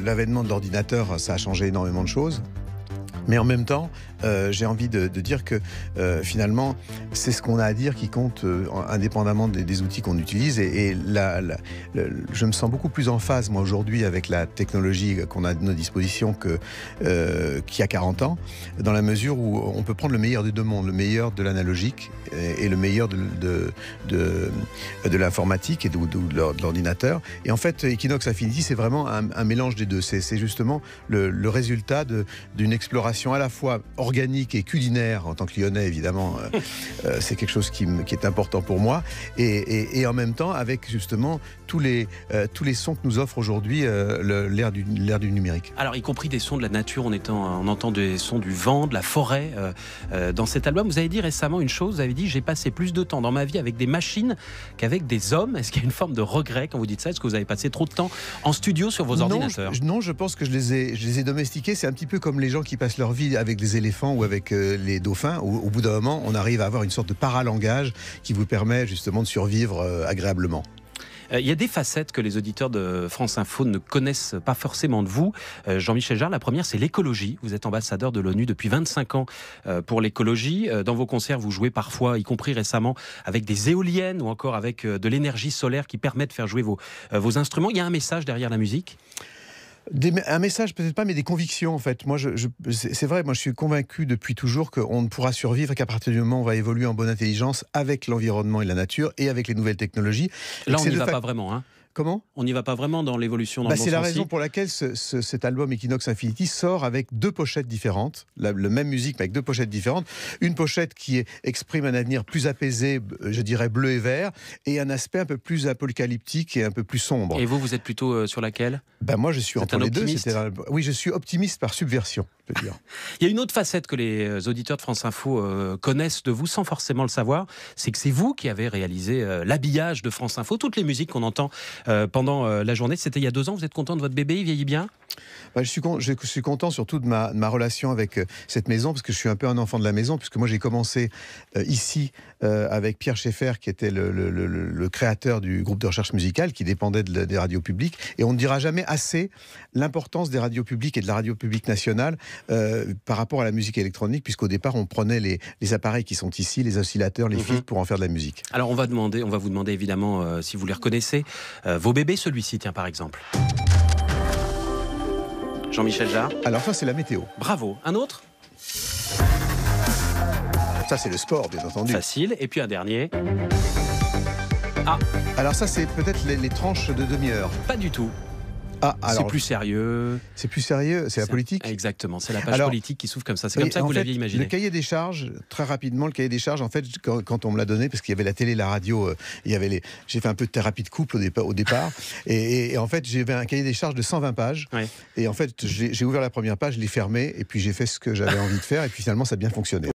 L'avènement de l'ordinateur, ça a changé énormément de choses. Mais en même temps, j'ai envie de dire que finalement, c'est ce qu'on a à dire qui compte indépendamment des outils qu'on utilise. Je me sens beaucoup plus en phase, moi, aujourd'hui, avec la technologie qu'on a à nos dispositions qu'il y a 40 ans, dans la mesure où on peut prendre le meilleur des deux mondes, le meilleur de l'analogique et le meilleur de l'informatique et de l'ordinateur. Et en fait, Equinox Infinity, c'est vraiment un mélange des deux. C'est justement le résultat d'une exploration à la fois organique et culinaire, en tant que Lyonnais évidemment, c'est quelque chose qui est important pour moi, et en même temps avec justement tous les sons que nous offre aujourd'hui l'ère du numérique. Alors y compris des sons de la nature, on entend des sons du vent, de la forêt dans cet album. Vous avez dit récemment une chose, vous avez dit j'ai passé plus de temps dans ma vie avec des machines qu'avec des hommes. Est-ce qu'il y a une forme de regret quand vous dites ça? Est-ce que vous avez passé trop de temps en studio sur vos ordinateurs? Non, je pense que je les ai domestiqués. C'est un petit peu comme les gens qui passent leur vie avec les éléphants ou avec les dauphins. Au bout d'un moment, on arrive à avoir une sorte de paralangage qui vous permet justement de survivre agréablement. Il y a des facettes que les auditeurs de France Info ne connaissent pas forcément de vous. Jean-Michel Jarre, la première, c'est l'écologie. Vous êtes ambassadeur de l'ONU depuis 25 ans pour l'écologie. Dans vos concerts, vous jouez parfois, y compris récemment, avec des éoliennes ou encore avec de l'énergie solaire qui permet de faire jouer vos instruments. Il y a un message derrière la musique ? Un message peut-être pas, mais des convictions en fait. Moi, c'est vrai, moi je suis convaincu depuis toujours qu'on ne pourra survivre qu'à partir du moment où on va évoluer en bonne intelligence avec l'environnement et la nature et avec les nouvelles technologies. Là, on n'y va pas vraiment, hein. Comment ? On n'y va pas vraiment dans l'évolution dans le bon C'est la sens. raison pour laquelle cet album Equinox Infinity sort avec deux pochettes différentes, la même musique mais avec deux pochettes différentes. Une pochette qui exprime un avenir plus apaisé, je dirais bleu et vert, et un aspect un peu plus apocalyptique et un peu plus sombre. Et vous êtes plutôt sur laquelle ? Moi je suis entre les deux. Oui, je suis optimiste par subversion, je peux dire. Il y a une autre facette que les auditeurs de France Info connaissent de vous sans forcément le savoir, c'est que c'est vous qui avez réalisé l'habillage de France Info, toutes les musiques qu'on entend pendant la journée. C'était il y a 2 ans. Vous êtes content de votre bébé? Il vieillit bien? Je suis content surtout de ma relation avec cette maison, parce que je suis un peu un enfant de la maison, puisque moi j'ai commencé ici avec Pierre Schaeffer, qui était le créateur du groupe de recherche musicale, qui dépendait des radios publiques. Et on ne dira jamais assez l'importance des radios publiques et de la radio publique nationale par rapport à la musique électronique, puisqu'au départ on prenait les appareils qui sont ici, les oscillateurs, les filtres, pour en faire de la musique. Alors on va vous demander évidemment si vous les reconnaissez. Vos bébés, celui-ci, tiens, par exemple. Jean-Michel Jarre. Alors ça, c'est la météo. Bravo. Un autre? Ça, c'est le sport, bien entendu. Facile. Et puis un dernier. Alors ça, c'est peut-être les tranches de demi-heure. Pas du tout. C'est plus sérieux. C'est plus sérieux, c'est la politique. Exactement, c'est la page politique qui s'ouvre comme ça. C'est comme ça que vous l'aviez imaginé. Le cahier des charges, très rapidement, en fait, quand on me l'a donné, parce qu'il y avait la télé, la radio, j'ai fait un peu de thérapie de couple au départ, et en fait, j'avais un cahier des charges de 120 pages, et en fait, j'ai ouvert la première page, je l'ai fermée, et puis j'ai fait ce que j'avais envie de faire, et puis finalement, ça a bien fonctionné.